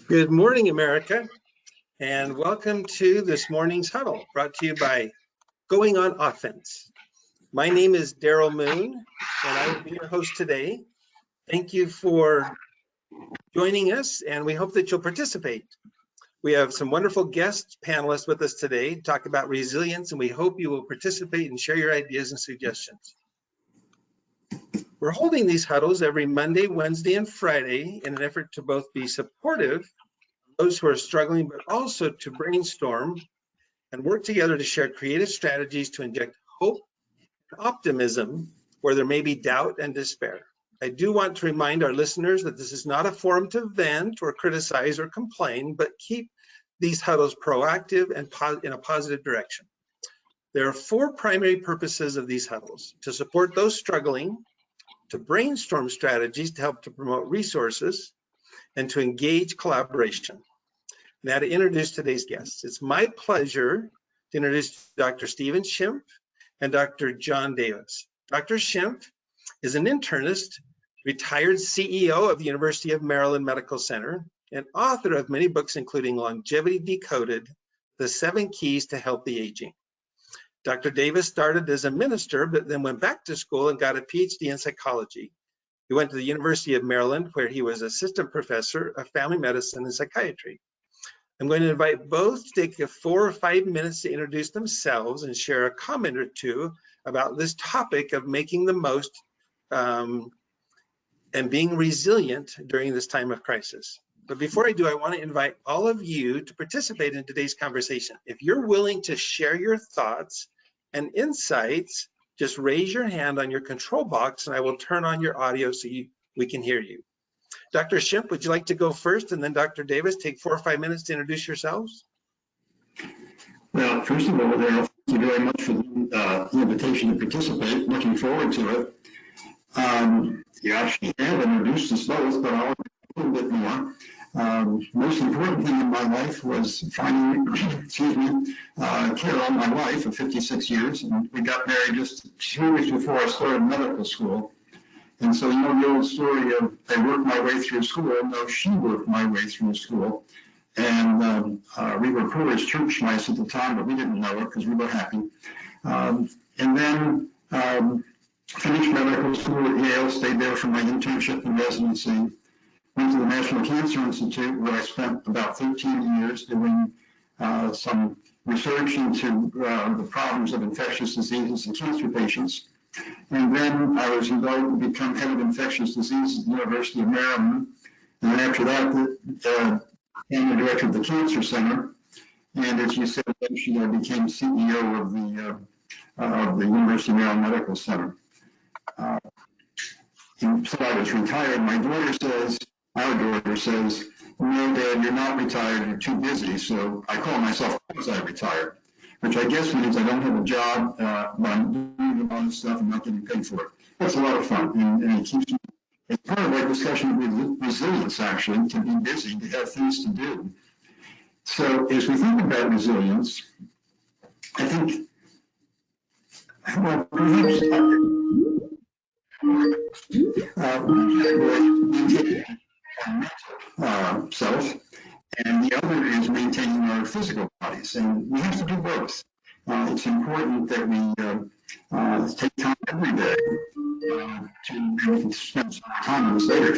Good morning, America, and welcome to this morning's huddle brought to you by Going on Offense. My name is Daryl Moon, and I will be your host today. Thank you for joining us, and we hope that you'll participate. We have some wonderful guest panelists with us today to talk about resilience, and we hope you will participate and share your ideas and suggestions. We're holding these huddles every Monday, Wednesday, and Friday in an effort to both be supportive of those who are struggling, but also to brainstorm and work together to share creative strategies to inject hope and optimism where there may be doubt and despair. I do want to remind our listeners that this is not a forum to vent or criticize or complain, but keep these huddles proactive and in a positive direction. There are four primary purposes of these huddles: to support those struggling, to brainstorm strategies to help to promote resources, and to engage collaboration. Now, to introduce today's guests, it's my pleasure to introduce Dr. Stephen Schimpf and Dr. John Davis. Dr. Schimpf is an internist, retired CEO of the University of Maryland Medical Center, and author of many books, including Longevity Decoded, The 7 Keys to Healthy Aging. Dr. Davis started as a minister, but then went back to school and got a PhD in psychology. He went to the University of Maryland, where he was assistant professor of family medicine and psychiatry. I'm going to invite both to take 4 or 5 minutes to introduce themselves and share a comment or two about this topic of making the most and being resilient during this time of crisis. But before I do, I want to invite all of you to participate in today's conversation. If you're willing to share your thoughts and insights, just raise your hand on your control box and I will turn on your audio so we can hear you. Dr. Schimpf, would you like to go first, and then Dr. Davis, take 4 or 5 minutes to introduce yourselves? Well, first of all, Daryl, thank you very much for the invitation to participate. Looking forward to it. You actually have introduced us both, but I'll a little bit more. Most important thing in my life was finding, Carol, my wife of 56 years, and we got married just 2 weeks before I started medical school. And so, you know the old story of I worked my way through school. No, she worked my way through school. And we were privileged church mice at the time, but we didn't know it because we were happy. And then finished medical school at Yale, stayed there for my internship and residency. Went to the National Cancer Institute, where I spent about 13 years doing some research into the problems of infectious diseases in cancer patients. And then I was invited to become head of infectious diseases at the University of Maryland. And then after that, I'm the director of the Cancer Center. And as you said, eventually I became CEO of the University of Maryland Medical Center. And so I was retired. My daughter says, our daughter says, no, Dad, you're not retired, you're too busy. So I call myself quasi-retired, which I guess means I don't have a job, but I'm doing a lot of stuff and not getting paid for it. That's a lot of fun, and it keeps me, it's part of our discussion with resilience, actually, to be busy, to have things to do. So as we think about resilience, I think, well, perhaps self, and the other is maintaining our physical bodies, and we have to do both. It's important that we take time every day to spend some time on this later.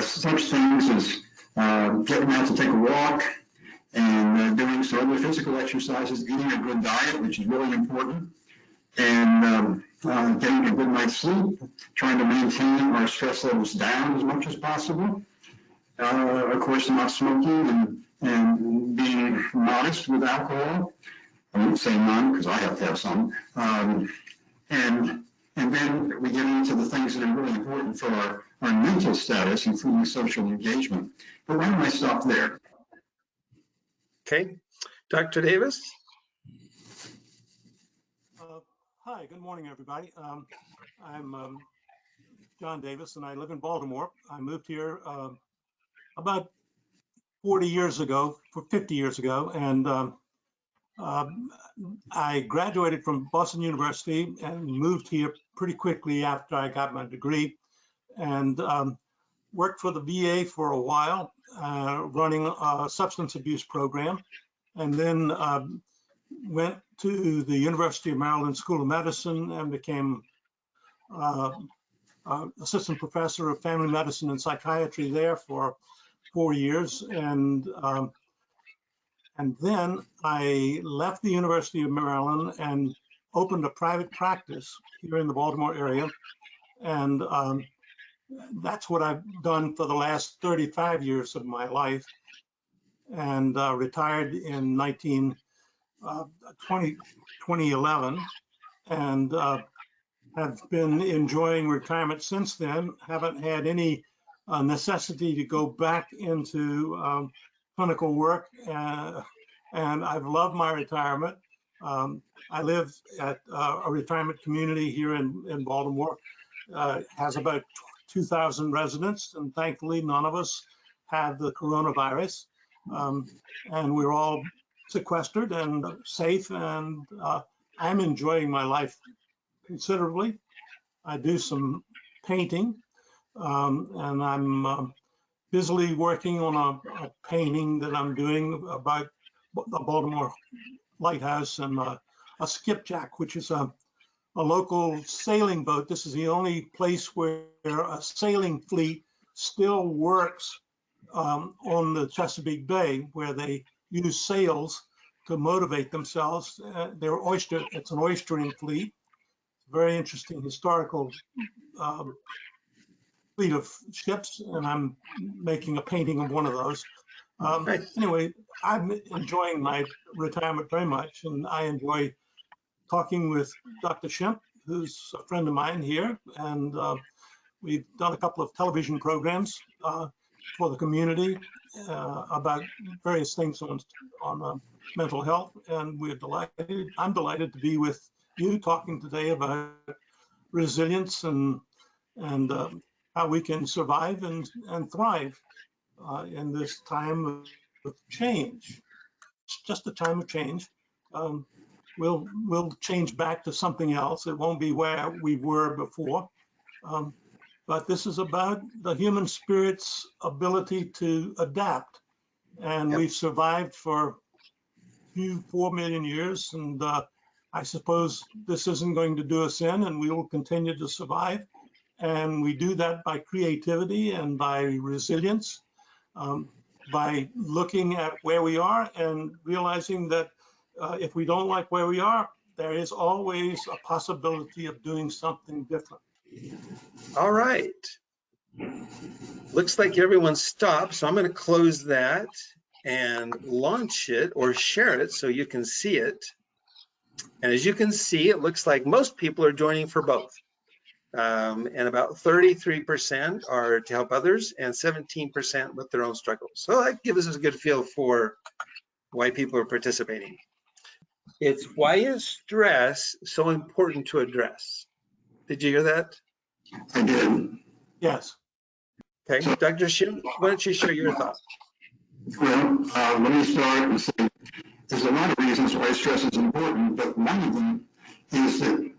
Such things as getting out to take a walk and doing some other physical exercises, eating a good diet, which is really important, and getting a good night's sleep, trying to maintain our stress levels down as much as possible. Of course, not smoking and being modest with alcohol. I won't say none because I have to have some. And then we get into the things that are really important for our mental status, including social engagement. But why don't I stop there? Okay. Dr. Davis? Hi, good morning, everybody. I'm John Davis, and I live in Baltimore. I moved here about 50 years ago, and I graduated from Boston University and moved here pretty quickly after I got my degree. And worked for the VA for a while, running a substance abuse program, and then went to the University of Maryland School of Medicine and became assistant professor of family medicine and psychiatry there for 4 years. And then I left the University of Maryland and opened a private practice here in the Baltimore area. And that's what I've done for the last 35 years of my life, and retired in 2011, and have been enjoying retirement since then. Haven't had any necessity to go back into clinical work, and I've loved my retirement. I live at a retirement community here in Baltimore. Has about 2,000 residents, and thankfully none of us have the coronavirus, and we're all sequestered and safe, and I'm enjoying my life considerably. I do some painting, and I'm busily working on a painting that I'm doing about the Baltimore Lighthouse and a skipjack, which is a local sailing boat. This is the only place where a sailing fleet still works on the Chesapeake Bay, where they use sails to motivate themselves. It's an oystering fleet. Very interesting historical fleet of ships, and I'm making a painting of one of those. Anyway, I'm enjoying my retirement very much, and I enjoy talking with Dr. Shemp, who's a friend of mine here, and we've done a couple of television programs for the community about various things on mental health, and we're delighted. I'm delighted to be with you talking today about resilience and how we can survive and thrive in this time of change. It's just a time of change. We'll change back to something else. It won't be where we were before. But this is about the human spirit's ability to adapt. And we've survived for 4 million years. And I suppose this isn't going to do us in, and we will continue to survive. And we do that by creativity and by resilience, by looking at where we are and realizing that if we don't like where we are, there is always a possibility of doing something different. All right. Looks like everyone stopped, so I'm going to close that and launch it or share it so you can see it. And as you can see, it looks like most people are joining for both. And about 33% are to help others and 17% with their own struggles. So that gives us a good feel for why people are participating. It's why is stress so important to address? Did you hear that? I did. Yes. Okay, Dr. Shim, why don't you share your thoughts? Well, let me start and say there's a lot of reasons why stress is important, but one of them is that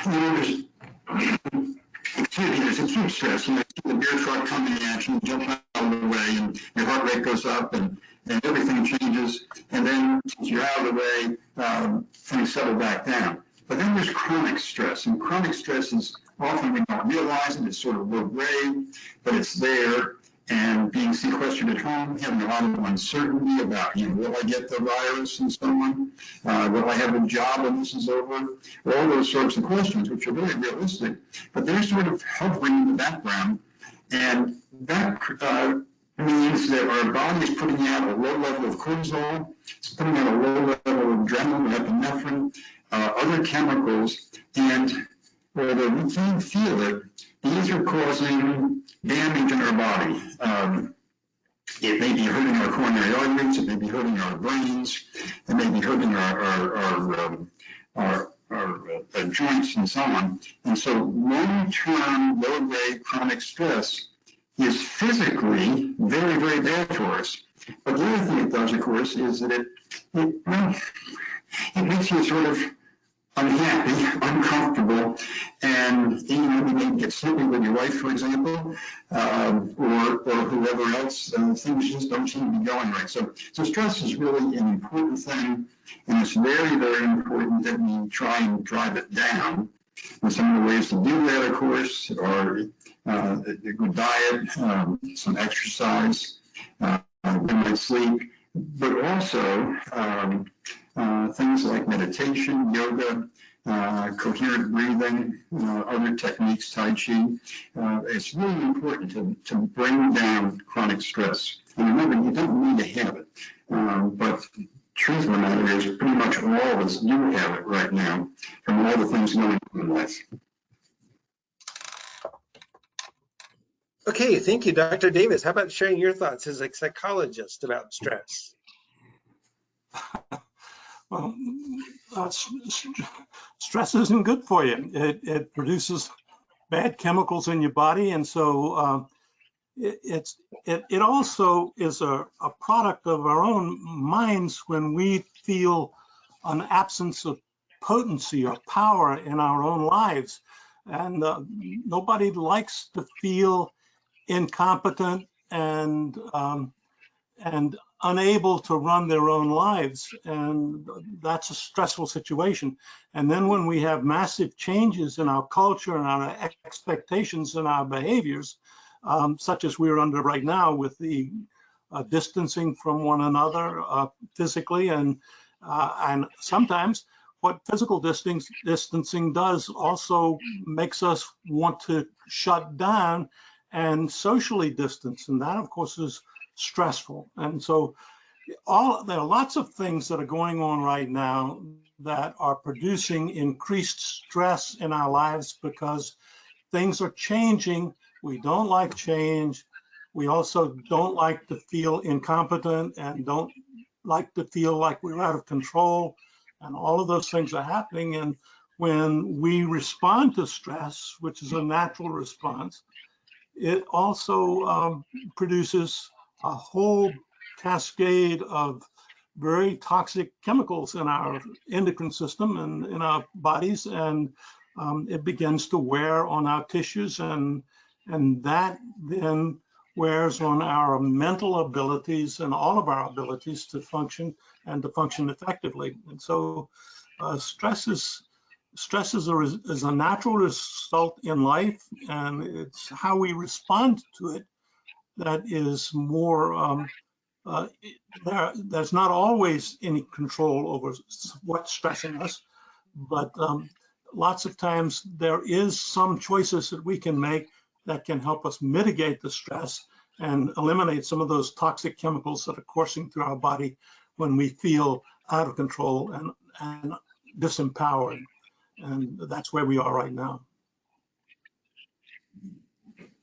there's acute stress. You see the beer truck coming at you, jump out of the way, and your heart rate goes up, and everything changes, and then you're out of the way, things settle back down. But then there's chronic stress, and chronic stress is often we don't realize it, it's sort of low grade, but it's there, and being sequestered at home, having a lot of uncertainty about, will I get the virus and so on? Will I have a job when this is over? All those sorts of questions, which are very realistic, but they're sort of hovering in the background, and that means that our body is putting out a low level of cortisol, it's putting out a low level of adrenaline, epinephrine, other chemicals, and although we can't feel it, these are causing damage in our body. It may be hurting our coronary arteries, it may be hurting our brains, it may be hurting our joints and so on. And so long-term, low-grade chronic stress is physically very, very bad for us. But the other thing it does, of course, is that it makes you sort of unhappy, uncomfortable, and you know, you may get sleepy with your wife, for example, or whoever else. Things just don't seem to be going right. So stress is really an important thing, and it's very, very important that we try and drive it down. And some of the ways to do that, of course, are a good diet, some exercise, good night's sleep, but also things like meditation, yoga, coherent breathing, other techniques, Tai Chi. It's really important to bring down chronic stress. And remember, you don't need to have it. But truth of the matter is pretty much all of us do have it right now from all the things going on in life. Okay, thank you, Dr. Davis. How about sharing your thoughts as a psychologist about stress? Well, stress isn't good for you. It produces bad chemicals in your body, and so it also is a product of our own minds when we feel an absence of potency or power in our own lives, and nobody likes to feel incompetent and unable to run their own lives, and that's a stressful situation. And then when we have massive changes in our culture and our expectations and our behaviors, such as we're under right now with the distancing from one another physically, and sometimes what physical distancing does also makes us want to shut down and socially distance, and that of course is stressful. And so there are lots of things that are going on right now that are producing increased stress in our lives because things are changing. We don't like change. We also don't like to feel incompetent and don't like to feel like we're out of control, and all of those things are happening. And when we respond to stress, which is a natural response, it also produces a whole cascade of very toxic chemicals in our endocrine system and in our bodies, and it begins to wear on our tissues, and that then wears on our mental abilities and all of our abilities to function and to function effectively. And so stress is a natural result in life, and it's how we respond to it that is more, there's not always any control over what's stressing us, but lots of times there is some choices that we can make that can help us mitigate the stress and eliminate some of those toxic chemicals that are coursing through our body when we feel out of control and disempowered. And that's where we are right now.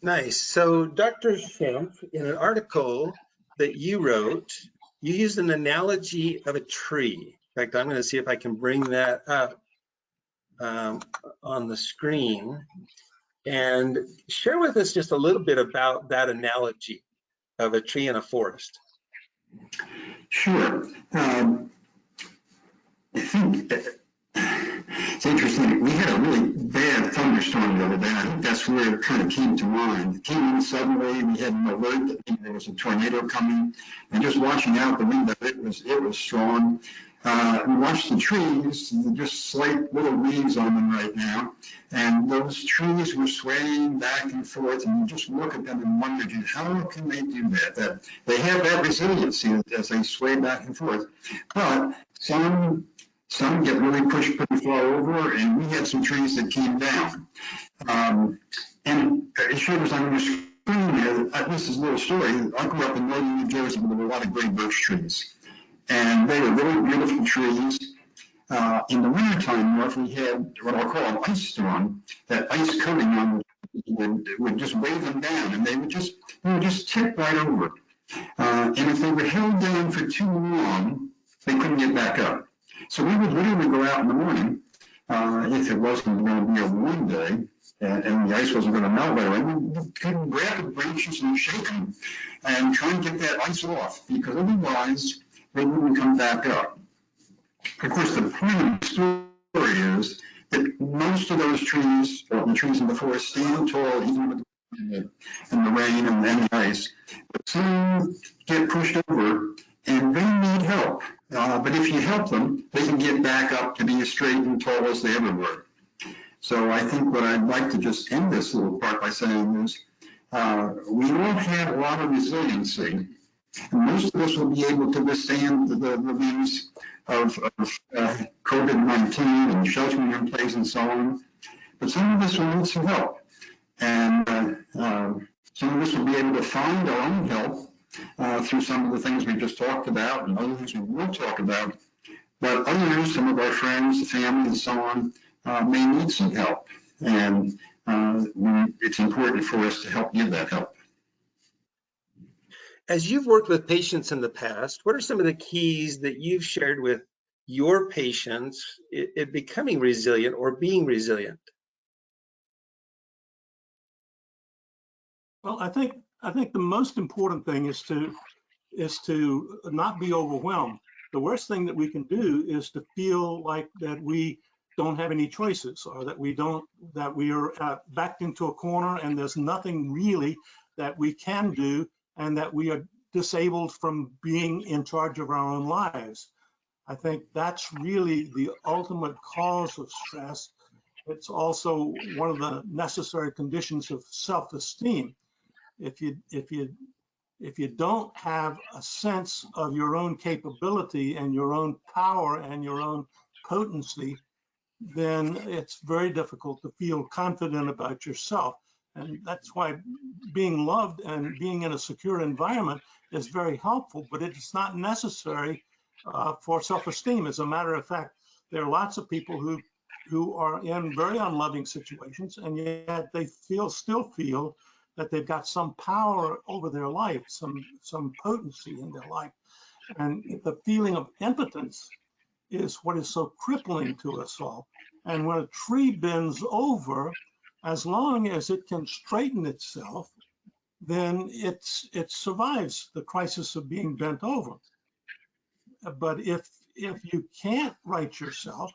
Nice. So, Dr. Schempf, in an article that you wrote, you used an analogy of a tree. In fact, I'm going to see if I can bring that up on the screen and share with us just a little bit about that analogy of a tree in a forest. Sure. I think it's interesting. We had a really bad thunderstorm the other day. I think that's where it kind of came to mind. It came in suddenly. We had an alert that maybe there was a tornado coming, and just watching out the window, it was strong. We watched the trees, just slight little leaves on them right now, and those trees were swaying back and forth, and you just look at them and wonder, how can they do that? That they have that resiliency as they sway back and forth. But some get really pushed pretty far over, and we had some trees that came down. And it shows on your screen here, this is a little story. I grew up in northern New Jersey with a lot of great birch trees. And they were really beautiful trees. In the wintertime, we had what I'll call an ice storm. That ice coming on would just weigh them down, and they would just tip right over. And if they were held down for too long, they couldn't get back up. So we would literally go out in the morning, if it wasn't going to be a warm day, and the ice wasn't going to melt right away, we could grab the branches and shake them and try and get that ice off, because otherwise they wouldn't come back up. Of course, the point of the story story is that most of those trees, or the trees in the forest, stand tall even with the rain and the ice. But some get pushed over and they need help. But if you help them, they can get back up to be as straight and tall as they ever were. So I think what I'd like to just end this little part by saying is, we all have a lot of resiliency, and most of us will be able to withstand the winds of COVID-19 and sheltering in place and so on. But some of us will need some help, and some of us will be able to find our own help through some of the things we just talked about and other things we will talk about. But others, some of our friends, the family, and so on, may need some help, and it's important for us to help give that help. As you've worked with patients in the past, what are some of the keys that you've shared with your patients in becoming resilient or being resilient? Well, I think the most important thing is to not be overwhelmed. The worst thing that we can do is to feel like that we don't have any choices, or that we are backed into a corner and there's nothing really that we can do, and that we are disabled from being in charge of our own lives. I think that's really the ultimate cause of stress. It's also one of the necessary conditions of self-esteem. If you don't have a sense of your own capability and your own power and your own potency, then it's very difficult to feel confident about yourself. And that's why being loved and being in a secure environment is very helpful, but it's not necessary for self-esteem. As a matter of fact, there are lots of people who are in very unloving situations, and yet they still feel that they've got some power over their life, some potency in their life. And the feeling of impotence is what is so crippling to us all. And when a tree bends over, as long as it can straighten itself, then it survives the crisis of being bent over. But if you can't right yourself,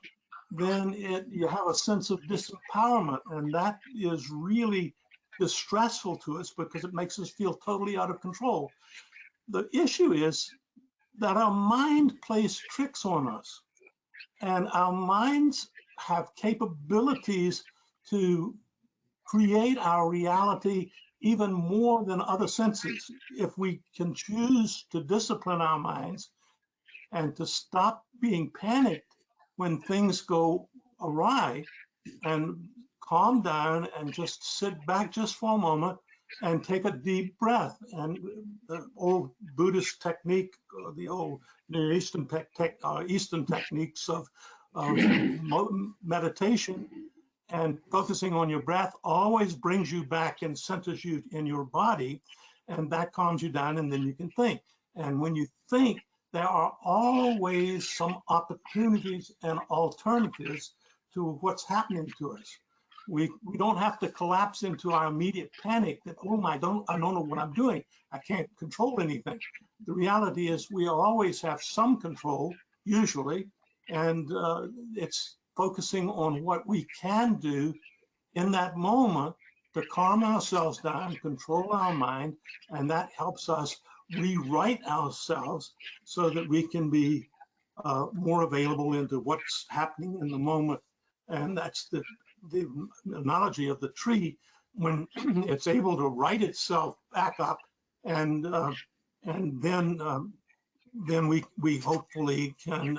then you have a sense of disempowerment, and that is really distressful to us because it makes us feel totally out of control. The issue is that our mind plays tricks on us, and our minds have capabilities to create our reality even more than other senses. If we can choose to discipline our minds and to stop being panicked when things go awry, and calm down and just sit back just for a moment and take a deep breath. And the old Buddhist technique, the old Near Eastern, Eastern techniques of meditation and focusing on your breath always brings you back and centers you in your body, and that calms you down, and then you can think. And when you think, there are always some opportunities and alternatives to what's happening to us. We don't have to collapse into our immediate panic that, oh, I don't know what I'm doing. I can't control anything. The reality is we always have some control, usually, and it's focusing on what we can do in that moment to calm ourselves down, control our mind, and that helps us rewrite ourselves so that we can be more available into what's happening in the moment. And that's the analogy of the tree, when it's able to right itself back up, and then we hopefully can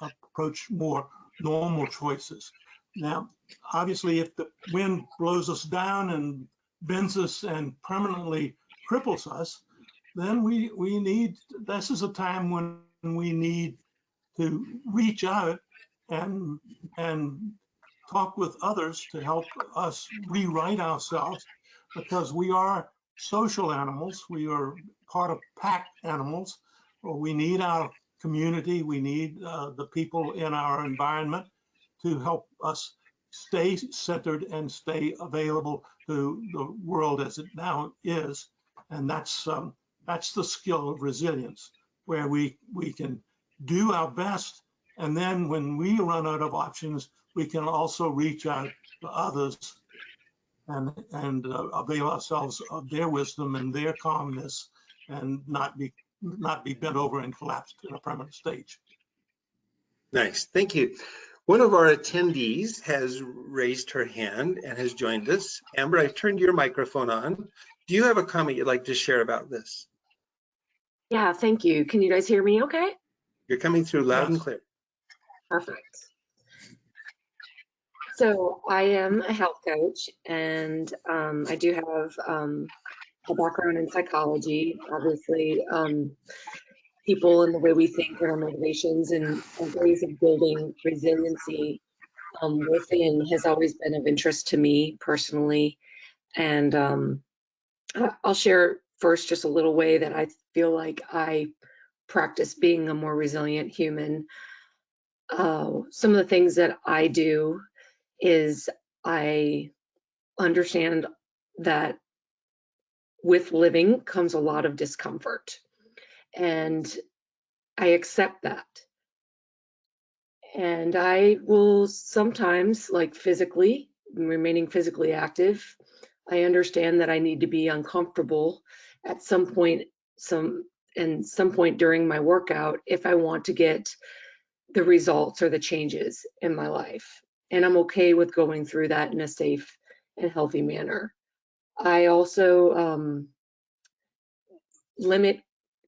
approach more normal choices. Now, obviously, if the wind blows us down and bends us and permanently cripples us, then this is a time when we need to reach out and talk with others to help us rewrite ourselves, because we are social animals. We are part of pack animals. We need our community. We need the people in our environment to help us stay centered and stay available to the world as it now is. And that's the skill of resilience, where we can do our best And then when we run out of options, we can also reach out to others and avail ourselves of their wisdom and their calmness, and not be bent over and collapsed in a permanent stage. Nice, thank you. One of our attendees has raised her hand and has joined us. Amber, I've turned your microphone on. Do you have a comment you'd like to share about this? Yeah, thank you. Can you guys hear me okay? You're coming through loud and Yes. clear. Perfect. So I am a health coach, and I do have a background in psychology. Obviously, people and the way we think and our motivations and ways of building resiliency within has always been of interest to me personally. And I'll share first just a little way that I feel like I practice being a more resilient human. Some of the things that I do is I understand that with living comes a lot of discomfort, and I accept that. And I will sometimes, like physically, remaining physically active, I understand that I need to be uncomfortable at some point, some point during my workout if I want to get the results or the changes in my life. And I'm okay with going through that in a safe and healthy manner. I also limit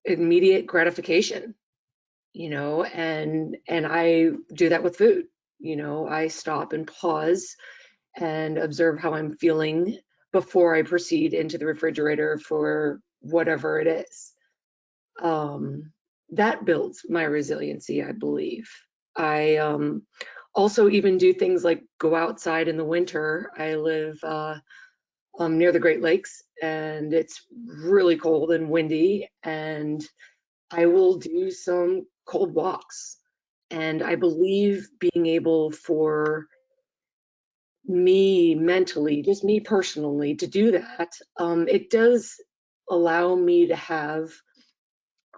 immediate gratification, and I do that with food. I stop and pause and observe how I'm feeling before I proceed into the refrigerator for whatever it is. That builds my resiliency, I believe. I also even do things like go outside in the winter. I live near the Great Lakes, and it's really cold and windy, and I will do some cold walks. And I believe being able for me mentally, just me personally, to do that, it does allow me to have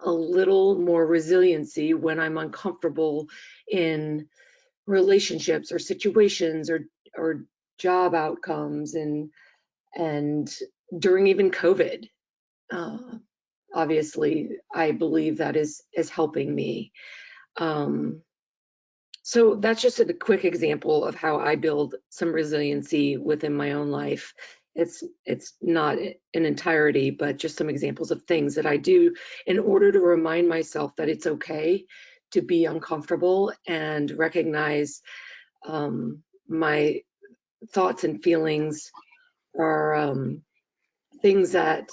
a little more resiliency when I'm uncomfortable in relationships or situations or job outcomes, and during even COVID. Obviously, I believe that is helping me. So that's just a quick example of how I build some resiliency within my own life. It's not an entirety, but just some examples of things that I do in order to remind myself that it's okay to be uncomfortable and recognize my thoughts and feelings are things that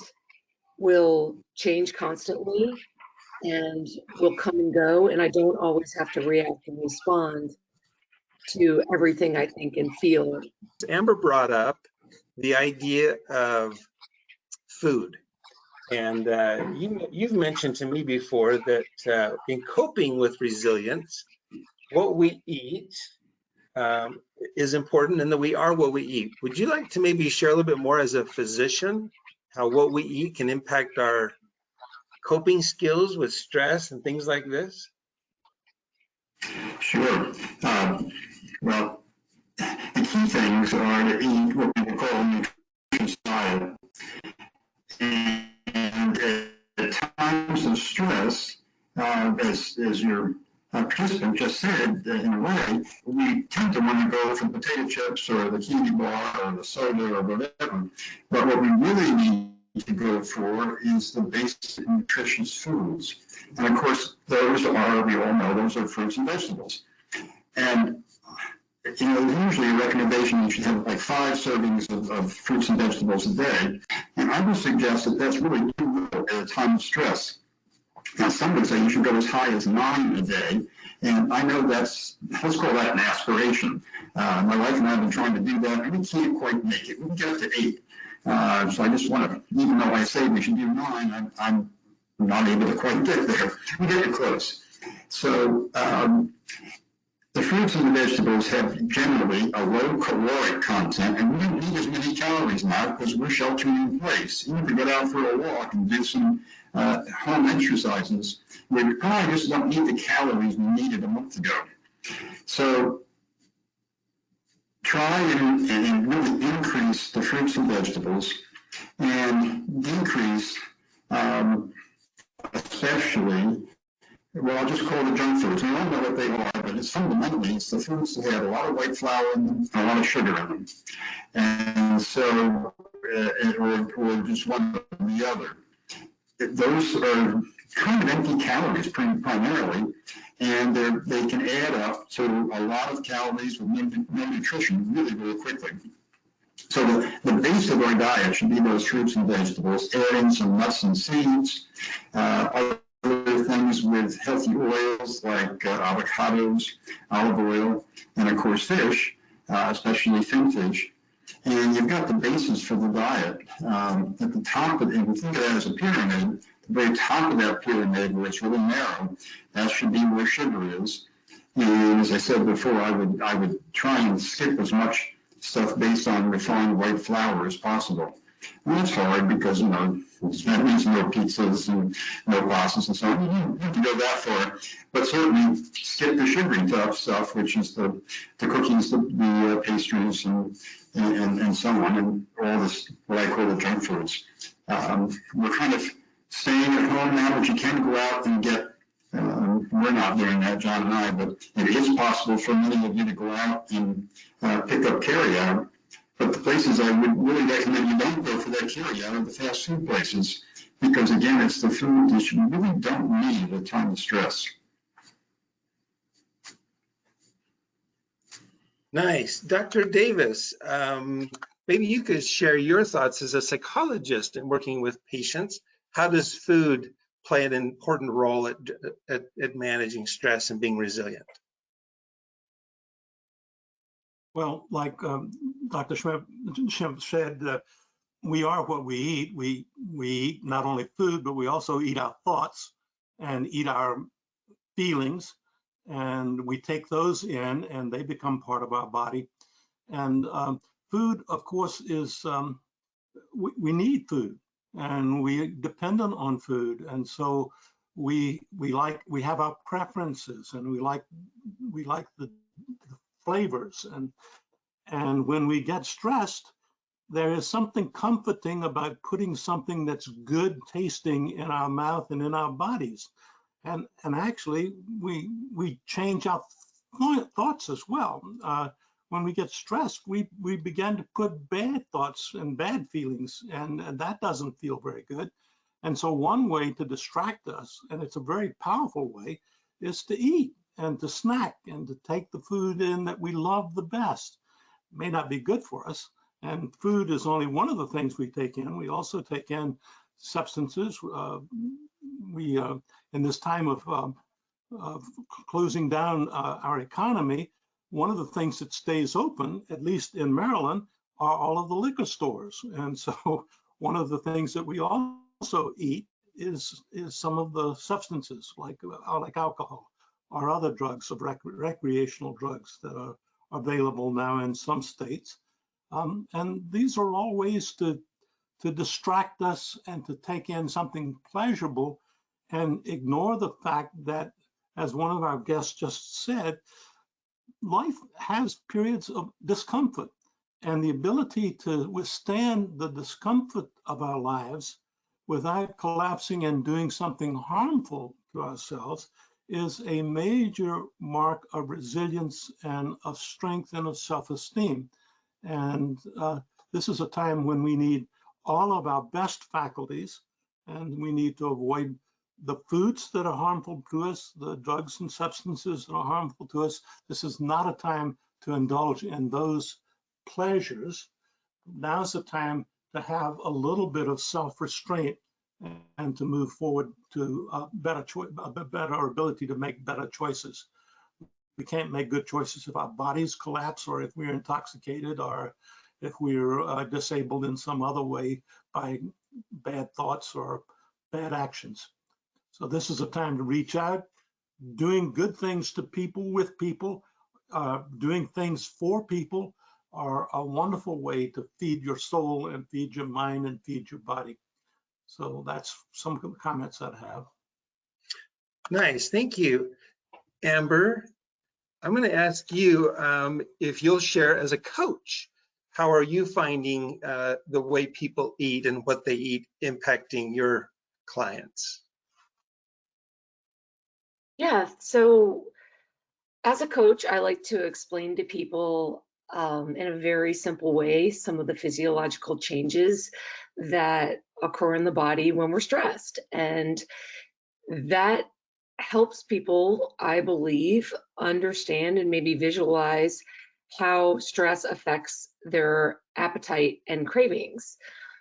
will change constantly and will come and go, and I don't always have to react and respond to everything I think and feel. Amber brought up the idea of food. And you've mentioned to me before that in coping with resilience, what we eat is important, and that we are what we eat. Would you like to maybe share a little bit more as a physician, how what we eat can impact our coping skills with stress and things like this? Sure. Well, the key things are to eat what we call a nutritious diet. And at times of stress, as your participant just said, in a way, we tend to want to go for the potato chips or the kiwi bar or the soda or whatever. But what we really need to go for is the basic nutritious foods. And of course, those are, we all know, those are fruits and vegetables. And usually a recommendation you should have like 5 servings of fruits and vegetables a day. And I would suggest that that's really too low at a time of stress. Now, some would say you should go as high as 9 a day. And I know let's call that an aspiration. My wife and I have been trying to do that, and we can't quite make it. We can get up to 8. So I just want to, even though I say we should do 9, I'm not able to quite get there. We get close. So, the fruits and the vegetables have generally a low caloric content, and we don't need as many calories now because we're sheltering in place. Even if we get out for a walk and do some home exercises, we probably just don't need the calories we needed a month ago. So try and really increase the fruits and vegetables and decrease, especially, well, I'll just call it junk foods. I don't know what they are, but it's fundamentally, it's the foods that have a lot of white flour in them, and a lot of sugar in them. And so, or just one or the other. Those are kind of empty calories primarily, and they can add up to a lot of calories with no nutrition really, really quickly. So the base of our diet should be those fruits and vegetables, add in some nuts and seeds, other things with healthy oils like avocados, olive oil, and of course fish, especially fin fish. And you've got the basis for the diet. At the top of it, if you think of that as a pyramid, the very top of that pyramid, where it's really narrow, that should be where sugar is. And as I said before, I would try and skip as much stuff based on refined white flour as possible. And that's hard because, you know, that means no pizzas and no pastas and so on. You don't have to go that far, but certainly skip the sugary stuff, which is the cookies, the pastries, and so on, and all this, what I call the junk foods. We're kind of staying at home now, but you can go out and get, we're not doing that, John and I, but it is possible for many of you to go out and pick up carryout. But the places I would really recommend you don't go for that carryout are the fast food places, because again, it's the food that you really don't need at a time of stress. Nice. Dr. Davis, maybe you could share your thoughts as a psychologist in working with patients. How does food play an important role at managing stress and being resilient? Well, like Dr. Schimpf said, we are what we eat. We eat not only food, but we also eat our thoughts and eat our feelings, and we take those in and they become part of our body. And food, of course, is, we need food and we dependent on food. And so we have our preferences, and we like the flavors. And when we get stressed, there is something comforting about putting something that's good tasting in our mouth and in our bodies. And actually, we change our thoughts as well. When we get stressed, we begin to put bad thoughts and bad feelings, and that doesn't feel very good. And so one way to distract us, and it's a very powerful way, is to eat and to snack and to take the food in that we love the best. It may not be good for us, and food is only one of the things we take in. We also take in substances. In this time of closing down our economy, one of the things that stays open, at least in Maryland, are all of the liquor stores. And so one of the things that we also eat is some of the substances like alcohol or other drugs, of recreational drugs that are available now in some states. And these are all ways to distract us and to take in something pleasurable and ignore the fact that, as one of our guests just said, life has periods of discomfort, and the ability to withstand the discomfort of our lives without collapsing and doing something harmful to ourselves is a major mark of resilience and of strength and of self-esteem. And this is a time when we need all of our best faculties, and we need to avoid the foods that are harmful to us, the drugs and substances that are harmful to us. This is not a time to indulge in those pleasures. Now's the time to have a little bit of self-restraint and to move forward to a better ability to make better choices. We can't make good choices if our bodies collapse, or if we're intoxicated, or if we're disabled in some other way by bad thoughts or bad actions. So this is a time to reach out, doing good things to people, with people, doing things for people are a wonderful way to feed your soul and feed your mind and feed your body. So that's some of the comments I'd have. Nice, thank you. Amber, I'm going to ask you if you'll share as a coach, how are you finding the way people eat and what they eat impacting your clients? Yeah, so as a coach, I like to explain to people in a very simple way some of the physiological changes that occur in the body when we're stressed. And that helps people, I believe, understand and maybe visualize how stress affects their appetite and cravings.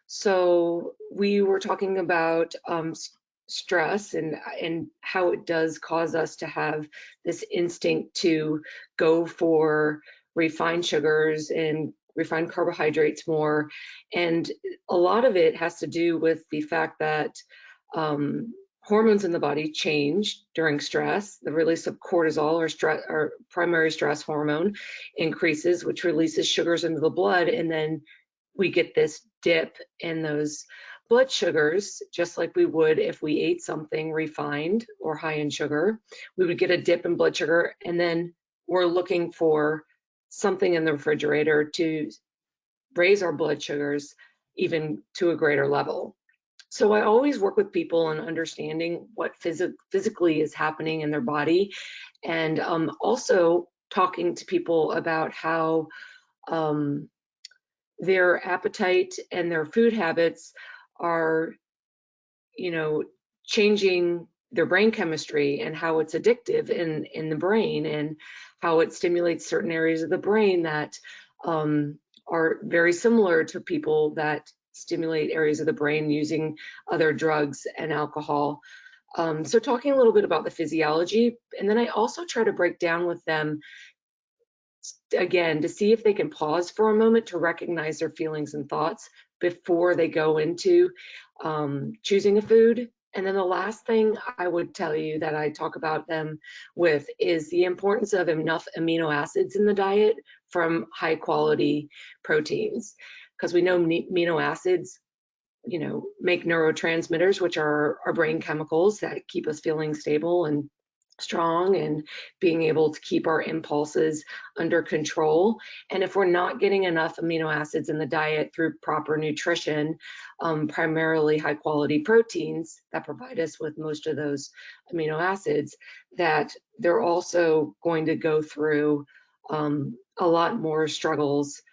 So we were talking about stress and how it does cause us to have this instinct to go for refined sugars and refined carbohydrates more. And a lot of it has to do with the fact that hormones in the body change during stress. The release of cortisol or primary stress hormone increases, which releases sugars into the blood, and then we get this dip in those blood sugars, just like we would if we ate something refined or high in sugar. We would get a dip in blood sugar, and then we're looking for something in the refrigerator to raise our blood sugars even to a greater level. So I always work with people on understanding what physically is happening in their body, and also talking to people about how their appetite and their food habits are, changing their brain chemistry and how it's addictive in the brain, and how it stimulates certain areas of the brain that are very similar to people that stimulate areas of the brain using other drugs and alcohol. So talking a little bit about the physiology, and then I also try to break down with them again to see if they can pause for a moment to recognize their feelings and thoughts before they go into choosing a food. And then the last thing I would tell you that I talk about them with is the importance of enough amino acids in the diet from high quality proteins, because we know amino acids make neurotransmitters, which are our brain chemicals that keep us feeling stable and strong and being able to keep our impulses under control. And if we're not getting enough amino acids in the diet through proper nutrition, primarily high quality proteins that provide us with most of those amino acids, that they're also going to go through a lot more struggles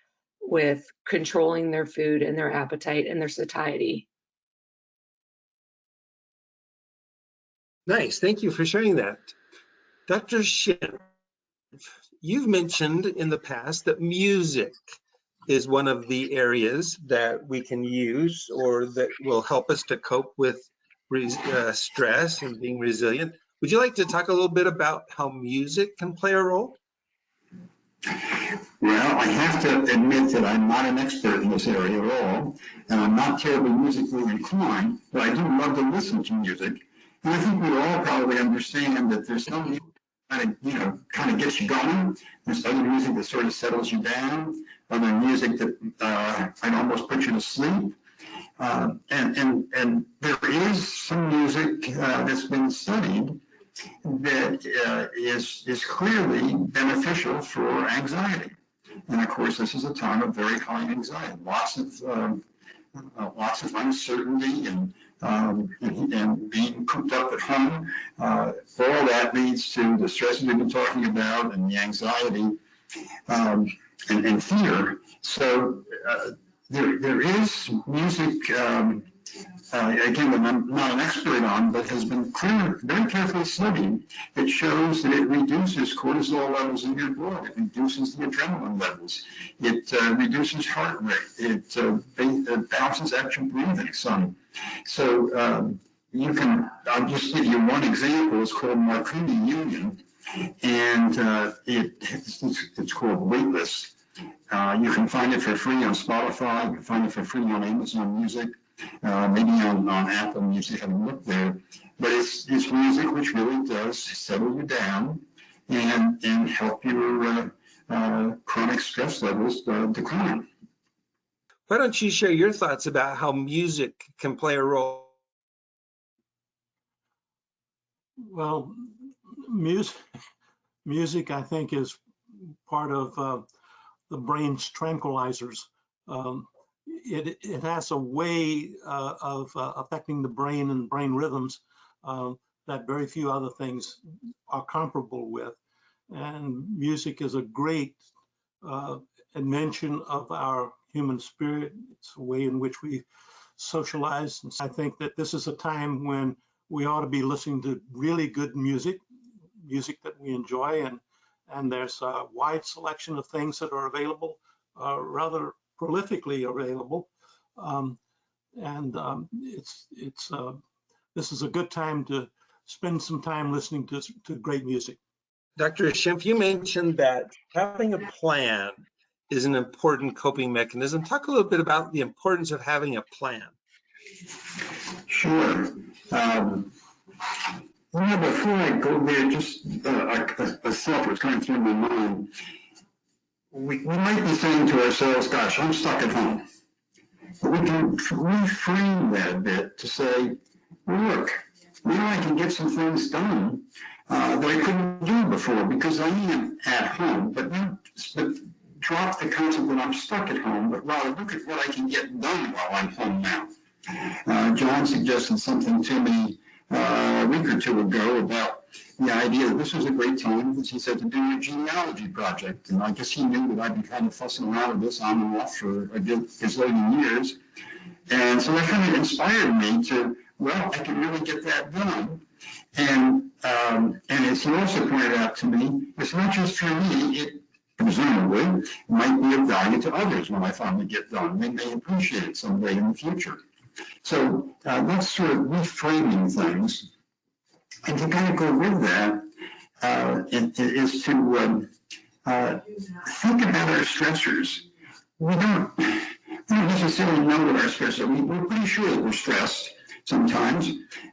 with controlling their food and their appetite and their satiety. Nice, thank you for sharing that. Dr. Shin, you've mentioned in the past that music is one of the areas that we can use or that will help us to cope with stress and being resilient. Would you like to talk a little bit about how music can play a role? Well, I have to admit that I'm not an expert in this area at all, and I'm not terribly musically inclined, but I do love to listen to music. And I think we all probably understand that there's some music that kind of gets you going. There's other music that sort of settles you down. Other music that I'd almost put you to sleep. And there is some music that's been studied that is clearly beneficial for anxiety. And of course, this is a time of very high anxiety, lots of uncertainty and being cooped up at home. All that leads to the stress we've been talking about and the anxiety and fear. So there is music. Again, that I'm not an expert on, but has been very carefully studied. It shows that it reduces cortisol levels in your blood. It reduces the adrenaline levels. It reduces heart rate. It balances out your breathing some. So I'll just give you one example. It's called Marconi Union, and it's called Weightless. You can find it for free on Spotify. You can find it for free on Amazon Music. Maybe on Apple Music, I haven't looked there, but it's music which really does settle you down. and help your chronic stress levels decline. Why don't you share your thoughts about how music can play a role? Well, music, I think, is part of the brain's tranquilizers. It has a way of affecting the brain and brain rhythms that very few other things are comparable with. And music is a great invention of our human spirit. It's a way in which we socialize. And I think that this is a time when we ought to be listening to really good music that we enjoy, and there's a wide selection of things that are available, rather prolifically available, this is a good time to spend some time listening to great music. Dr. Schimpf, you mentioned that having a plan is an important coping mechanism. Talk a little bit about the importance of having a plan. Sure. Before I go there, just a thought was going through my mind. We might be saying to ourselves, gosh, I'm stuck at home. But we can reframe that a bit to say, look, now I can get some things done that I couldn't do before because I am at home. But drop the concept that I'm stuck at home, but rather look at what I can get done while I'm home now. John suggested something to me a week or two ago about the idea that this was a great time, as he said, to do a genealogy project. And I guess he knew that I'd been kind of fussing around with this on and off for a gazillion years. And so that kind of inspired me to, well, I can really get that done. And as he also pointed out to me, it's not just for me, it presumably might be of value to others when I finally get done. They may appreciate it someday in the future. So that's sort of reframing things. And to kind of go with that is to think about our stressors. We don't necessarily know what our stressors are. We're pretty sure that we're stressed sometimes,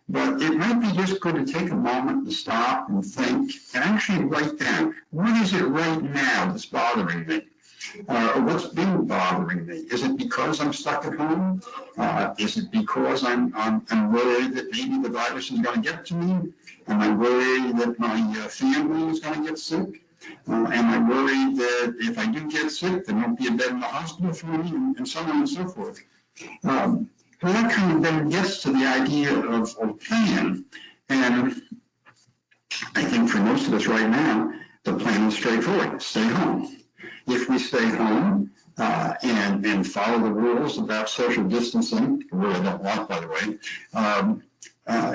but it might be just good to take a moment to stop and think and actually write down, what is it right now that's bothering me? Or what's been bothering me? Is it because I'm stuck at home? Is it because I'm worried that maybe the virus is going to get to me? Am I worried that my family is going to get sick? Am I worried that if I do get sick, there won't be a bed in the hospital for me, and so on and so forth? That kind of then gets to the idea of plan. And I think for most of us right now, the plan is straightforward: stay home. If we stay home and follow the rules about social distancing, a rule I don't want, by the way,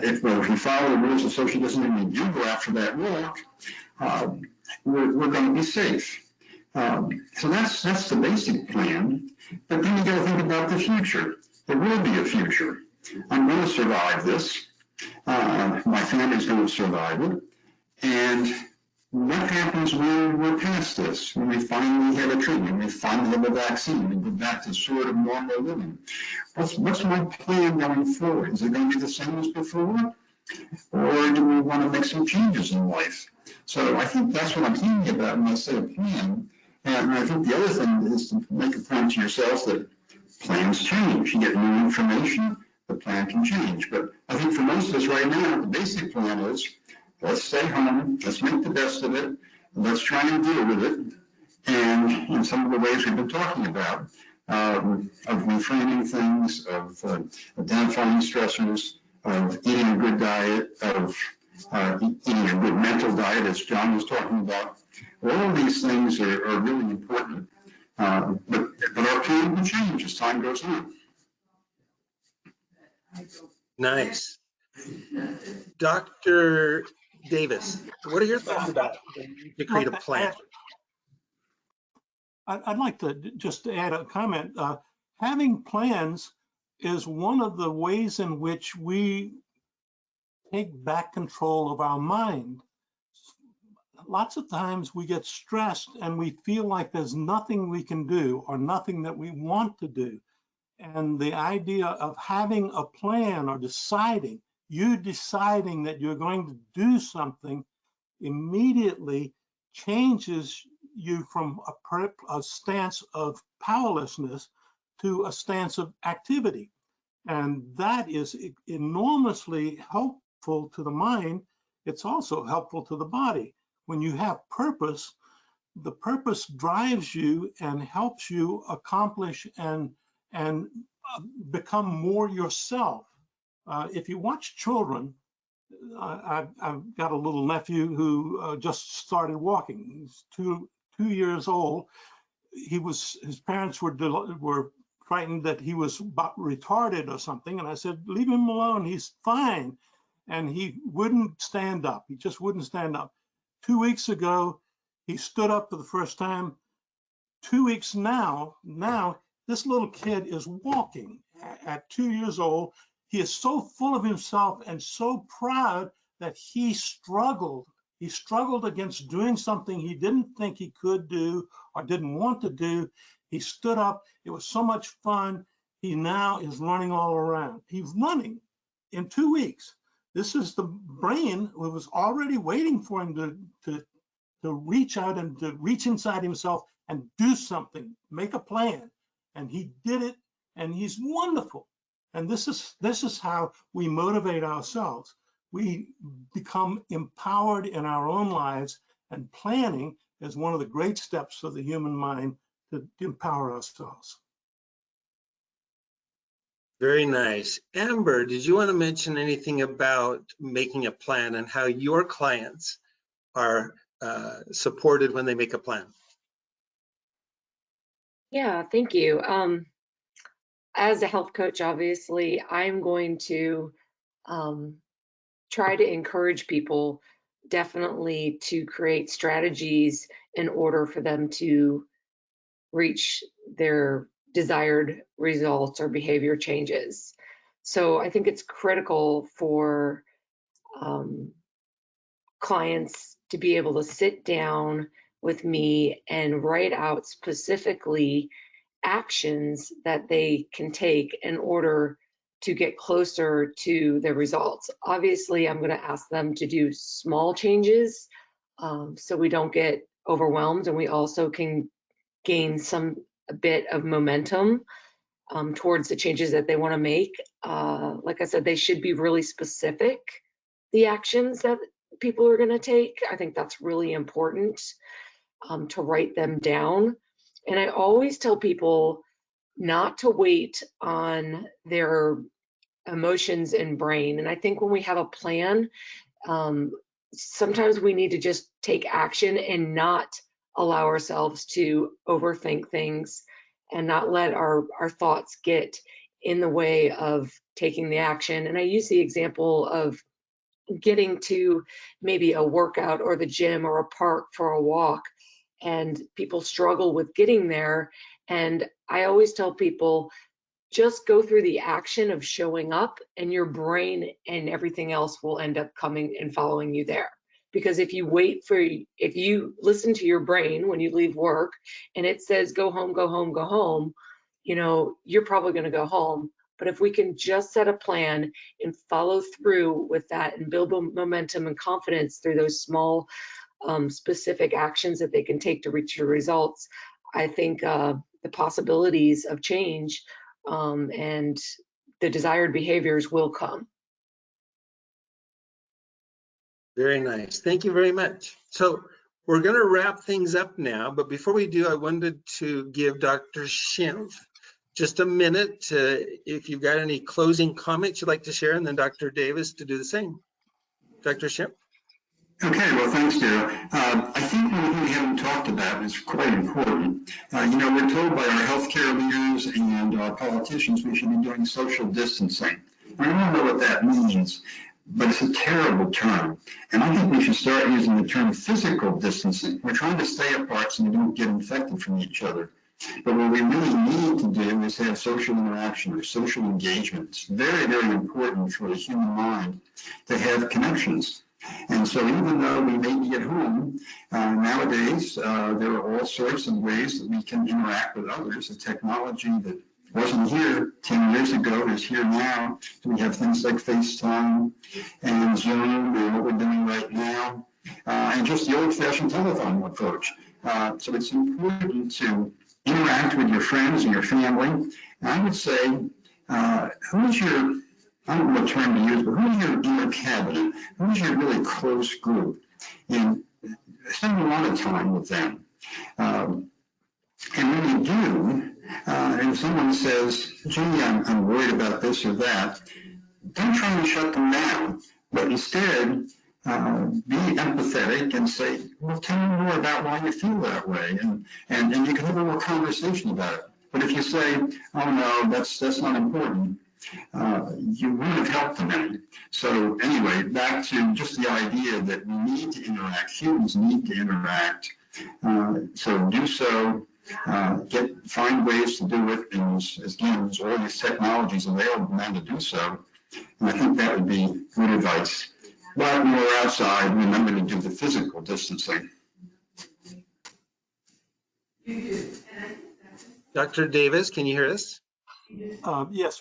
if we follow the rules of social distancing and we do go after that walk, we're going to be safe. So that's the basic plan. But then you got to think about the future. There will be a future. I'm going to survive this. My family's going to survive it. And what happens when we're past this? When we finally have a treatment, we finally have a vaccine, we go back to sort of normal living. What's my plan going forward? Is it going to be the same as before? Or do we want to make some changes in life? So I think that's what I'm thinking about when I say a plan. And I think the other thing is to make a point to yourself that plans change. You get new information, the plan can change. But I think for most of us right now, the basic plan is, let's stay home, let's make the best of it, let's try and deal with it. And in some of the ways we've been talking about, of reframing things, of identifying stressors, of eating a good diet, of eating a good mental diet, as John was talking about. All of these things are really important, but our plan will change as time goes on. Nice. Dr. Davis, what are your thoughts about to create a plan? I'd like to just add a comment. Having plans is one of the ways in which we take back control of our mind. Lots of times we get stressed and we feel like there's nothing we can do or nothing that we want to do. And the idea of having a plan or deciding that you're going to do something immediately changes you from a stance of powerlessness to a stance of activity. And that is enormously helpful to the mind. It's also helpful to the body. When you have purpose, the purpose drives you and helps you accomplish and become more yourself. If you watch children, I've got a little nephew who just started walking. He's two years old. His parents were frightened that he was about retarded or something, and I said, leave him alone, he's fine. And he wouldn't stand up. He just wouldn't stand up. 2 weeks ago, he stood up for the first time. 2 weeks now this little kid is walking at 2 years old. He is so full of himself and so proud that he struggled. He struggled against doing something he didn't think he could do or didn't want to do. He stood up. It was so much fun. He now is running all around. He's running in 2 weeks. This is the brain who was already waiting for him to reach out and to reach inside himself and do something, make a plan. And he did it, and he's wonderful. And this is how we motivate ourselves. We become empowered in our own lives, and planning is one of the great steps for the human mind to empower ourselves. Very nice. Amber, did you want to mention anything about making a plan and how your clients are supported when they make a plan? Yeah, thank you. As a health coach, obviously, I'm going to try to encourage people definitely to create strategies in order for them to reach their desired results or behavior changes. So I think it's critical for clients to be able to sit down with me and write out specifically actions that they can take in order to get closer to the results. Obviously, I'm going to ask them to do small changes so we don't get overwhelmed, and we also can gain a bit of momentum towards the changes that they want to make. Like I said, they should be really specific, the actions that people are going to take. I think that's really important to write them down. And I always tell people not to wait on their emotions and brain. And I think when we have a plan, sometimes we need to just take action and not allow ourselves to overthink things and not let our thoughts get in the way of taking the action. And I use the example of getting to maybe a workout or the gym or a park for a walk, and people struggle with getting there. And I always tell people, just go through the action of showing up, and your brain and everything else will end up coming and following you there. Because if you listen to your brain when you leave work and it says go home, go home, go home, you're probably going to go home. But if we can just set a plan and follow through with that and build momentum and confidence through those small specific actions that they can take to reach your results, I think the possibilities of change and the desired behaviors will come. Very nice. Thank you very much. So we're going to wrap things up now, but before we do, I wanted to give Dr. Schimpf just a minute if you've got any closing comments you'd like to share, and then Dr. Davis to do the same. Dr. Schimpf. Okay, well, thanks, Darryl. I think one thing we haven't talked about is quite important. We're told by our healthcare leaders and our politicians we should be doing social distancing. I don't know what that means, but it's a terrible term. And I think we should start using the term physical distancing. We're trying to stay apart so we don't get infected from each other. But what we really need to do is have social interaction or social engagement. It's very, very important for the human mind to have connections. And so even though we may be at home, nowadays there are all sorts of ways that we can interact with others. The technology that wasn't here 10 years ago is here now. So we have things like FaceTime and Zoom and what we're doing right now. and just the old-fashioned telephone approach. So it's important to interact with your friends and your family. And I would say, who's your, I don't know what term to use, but who's your inner cabinet? Who's your really close group? And spend a lot of time with them. And when you do, and someone says, gee, I'm worried about this or that, don't try and shut them down, but instead be empathetic and say, well, tell me more about why you feel that way, and you can have a little conversation about it. But if you say, oh no, that's not important, you wouldn't have helped them any. So anyway, back to just the idea that we need to interact, humans need to interact. So do so, find ways to do it, and again, there's all these technologies available now to do so. And I think that would be good advice. But when we're outside, remember to do the physical distancing. Dr. Davis, can you hear us? Yes,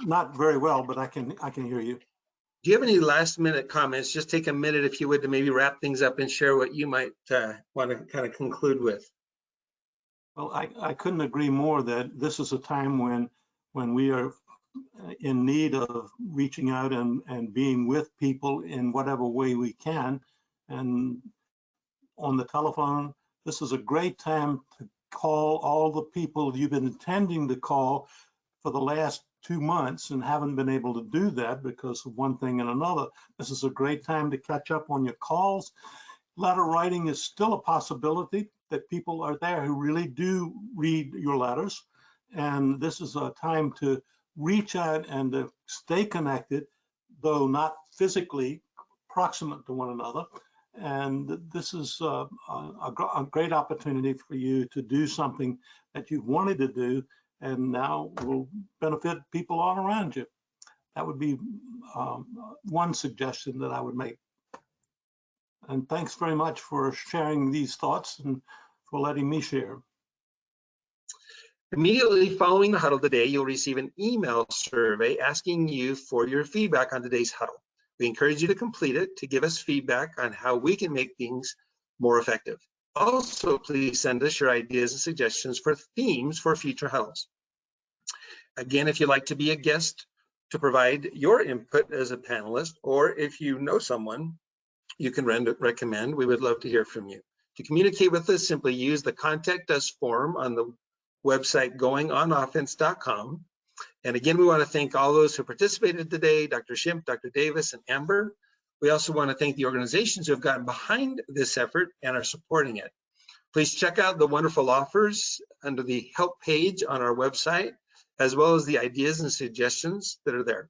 not very well, but I can hear you. Do you have any last minute comments? Just take a minute, if you would, to maybe wrap things up and share what you might want to kind of conclude with. Well, I couldn't agree more that this is a time when we are in need of reaching out and being with people in whatever way we can. And on the telephone, this is a great time to call all the people you've been intending to call for the last 2 months and haven't been able to do that because of one thing and another. This is a great time to catch up on your calls. Letter writing is still a possibility, that people are there who really do read your letters. And this is a time to reach out and to stay connected, though not physically proximate to one another. And this is a great opportunity for you to do something that you've wanted to do and now will benefit people all around you. That would be one suggestion that I would make. And thanks very much for sharing these thoughts and for letting me share. Immediately following the huddle today, you'll receive an email survey asking you for your feedback on today's huddle. We encourage you to complete it to give us feedback on how we can make things more effective. Also, please send us your ideas and suggestions for themes for future huddles. Again, if you'd like to be a guest to provide your input as a panelist, or if you know someone you can recommend, we would love to hear from you. To communicate with us, simply use the Contact Us form on the website goingonoffense.com. And again, we want to thank all those who participated today, Dr. Schimpf, Dr. Davis, and Amber. We also want to thank the organizations who have gotten behind this effort and are supporting it. Please check out the wonderful offers under the help page on our website, as well as the ideas and suggestions that are there.